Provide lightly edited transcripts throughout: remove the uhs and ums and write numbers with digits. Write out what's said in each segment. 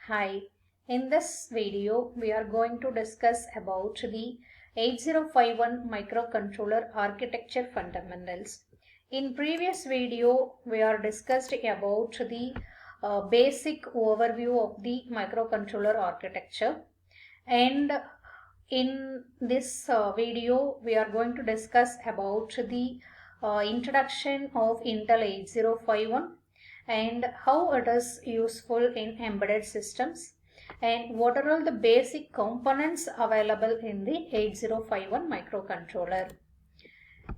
Hi, in this video we are going to discuss about the 8051 microcontroller architecture fundamentals. In previous video we are discussed about the basic overview of the microcontroller architecture, and in this video we are going to discuss about the introduction of Intel 8051 and how it is useful in embedded systems and what are all the basic components available in the 8051 microcontroller.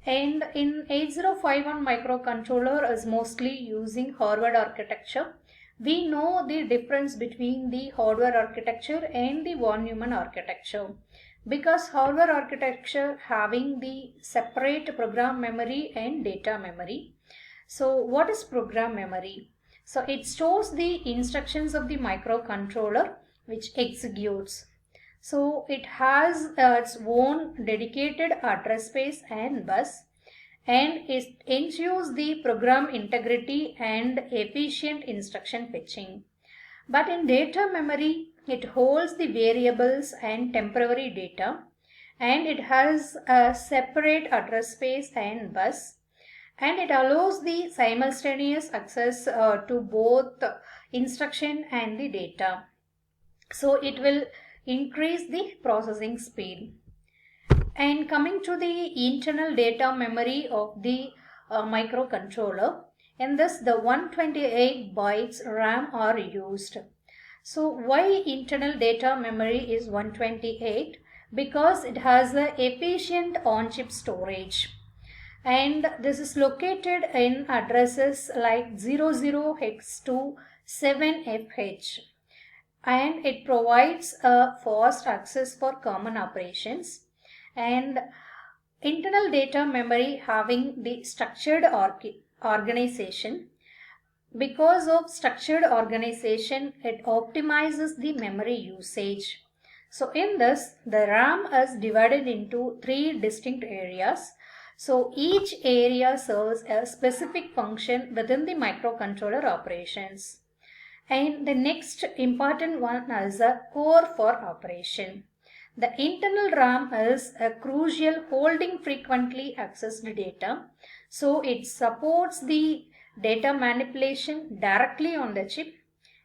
And in 8051 microcontroller is mostly using Harvard architecture. We know the difference between the hardware architecture and the von Neumann architecture, because hardware architecture having the separate program memory and data memory. So what is program memory? So it stores the instructions of the microcontroller which executes. So it has its own dedicated address space and bus, and it ensures the program integrity and efficient instruction fetching. But in data memory, it holds the variables and temporary data, and it has a separate address space and bus, and it allows the simultaneous access to both instruction and the data. So it will increase the processing speed. And coming to the internal data memory of the microcontroller, in this the 128 bytes RAM are used. So why internal data memory is 128? Because it has a efficient on-chip storage, and this is located in addresses like 00hex to 7fh, and it provides a fast access for common operations. And internal data memory having the structured organization. Because of structured organization, it optimizes the memory usage. So in this, the RAM is divided into three distinct areas. So each area serves a specific function within the microcontroller operations. And the next important one is a core for operation. The internal RAM is a crucial holding frequently accessed data. So it supports the data manipulation directly on the chip,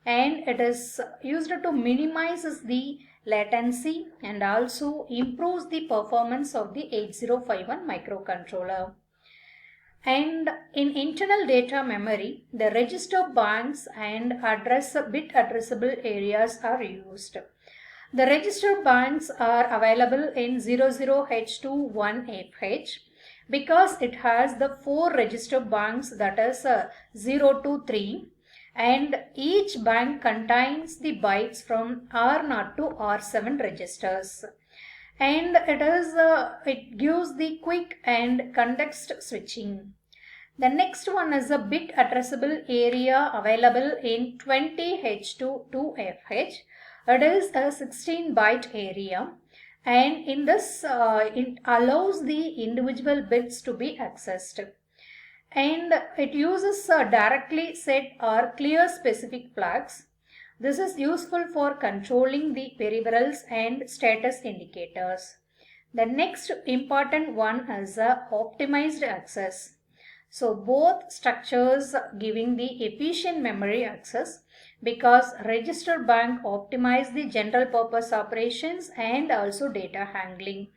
and it is used to minimize the latency and also improves the performance of the 8051 microcontroller. And in internal data memory, the register banks and bit addressable areas are used. The register banks are available in 00H to 1FH because it has the 4 register banks, that is 0 to 3, and each bank contains the bytes from R0 to R7 registers. And it gives the quick and context switching. The next one is a bit addressable area available in 20H to 2FH. It is a 16 byte area, and in this it allows the individual bits to be accessed, and it uses directly set or clear specific flags. This is useful for controlling the peripherals and status indicators. The next important one is optimized access. So both structures giving the efficient memory access, because register bank optimize the general purpose operations and also data handling,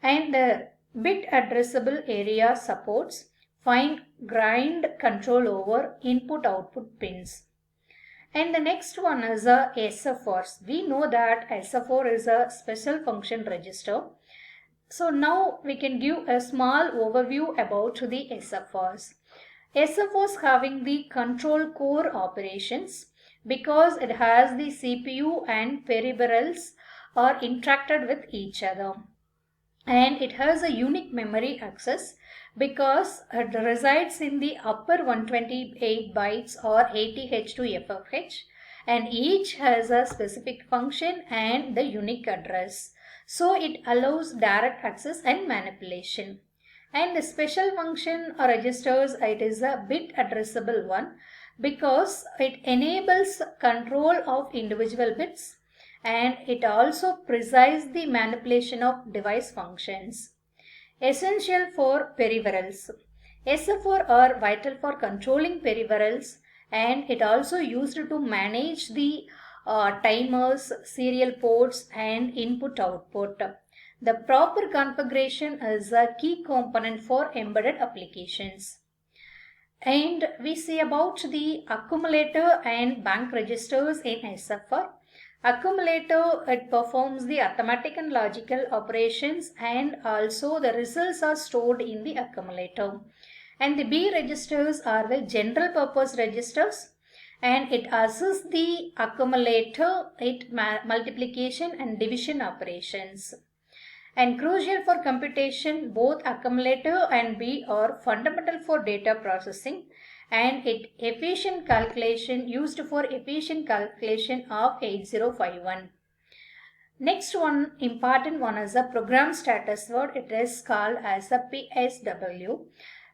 and the bit addressable area supports fine-grained control over input-output pins. And the next one is a SFRs. We know that SFR is a special function register. So now we can give a small overview about the SFRs. SFRs having the control core operations, because it has the CPU and peripherals are interacted with each other. And it has a unique memory access because it resides in the upper 128 bytes or 80H to FFH, and each has a specific function and the unique address. So it allows direct access and manipulation. And the special function registers, it is a bit addressable one, because it enables control of individual bits and it also precises the manipulation of device functions. Essential for peripherals. SFR are vital for controlling peripherals and it also used to manage the timers, serial ports and input-output. The proper configuration is a key component for embedded applications. And we see about the accumulator and bank registers in SFR. Accumulator, it performs the arithmetic and logical operations and also the results are stored in the accumulator. And the B registers are the general purpose registers and it assists the accumulator in multiplication and division operations. And crucial for computation, both accumulator and B are fundamental for data processing and it efficient calculation used for efficient calculation of 8051. Next one important one is a program status word. It is called as a PSW.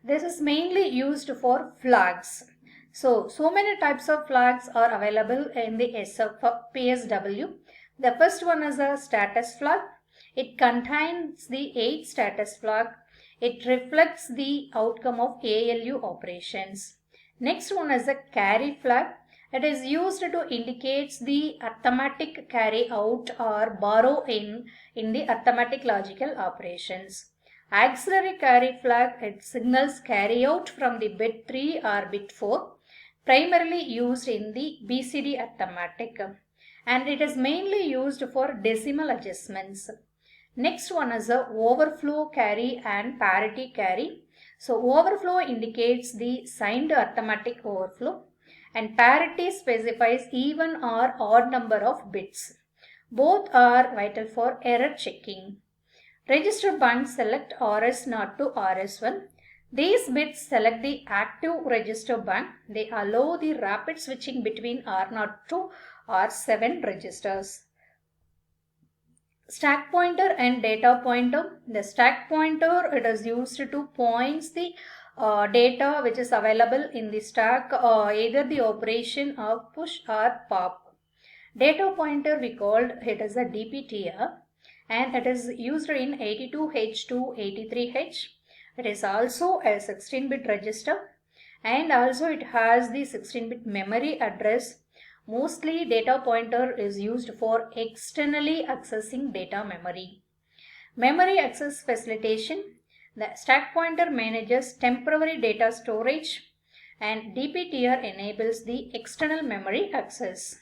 This is mainly used for flags. So many types of flags are available in the PSW. The first one is a status flag. It contains the 8 status flag. It reflects the outcome of ALU operations. Next one is a carry flag. It is used to indicate the arithmetic carry out or borrow in the arithmetic logical operations. Auxiliary carry flag, it signals carry out from the bit 3 or bit 4, primarily used in the BCD arithmetic, and it is mainly used for decimal adjustments. Next one is a overflow carry and parity carry. So overflow indicates the signed arithmetic overflow and parity specifies even or odd number of bits. Both are vital for error checking. Register bank select RS0 to RS1. These bits select the active register bank. They allow the rapid switching between R0 to R7 registers. Stack pointer and data pointer. The stack pointer, it is used to point the data which is available in the stack, either the operation of push or pop. Data pointer we called it as a DPTR and it is used in 82H to 83H. It is also a 16-bit register and also it has the 16-bit memory address. Mostly data pointer is used for externally accessing data memory. Memory access facilitation. The stack pointer manages temporary data storage and DPTR enables the external memory access.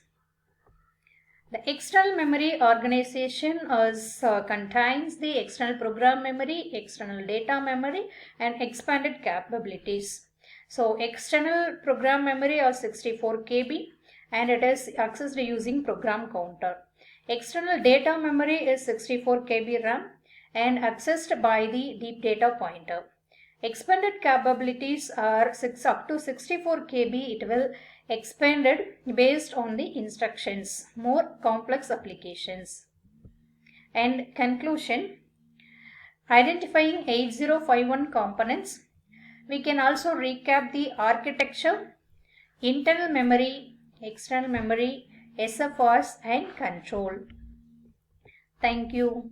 The external memory organization contains the external program memory, external data memory and expanded capabilities. So external program memory are 64 KB and it is accessed using program counter. External data memory is 64 KB RAM and accessed by the deep data pointer. Expanded capabilities are up to 64 KB. It will expanded based on the instructions, more complex applications. And conclusion, identifying 8051 components. We can also recap the architecture, internal memory, external memory, SFRs and control. Thank you.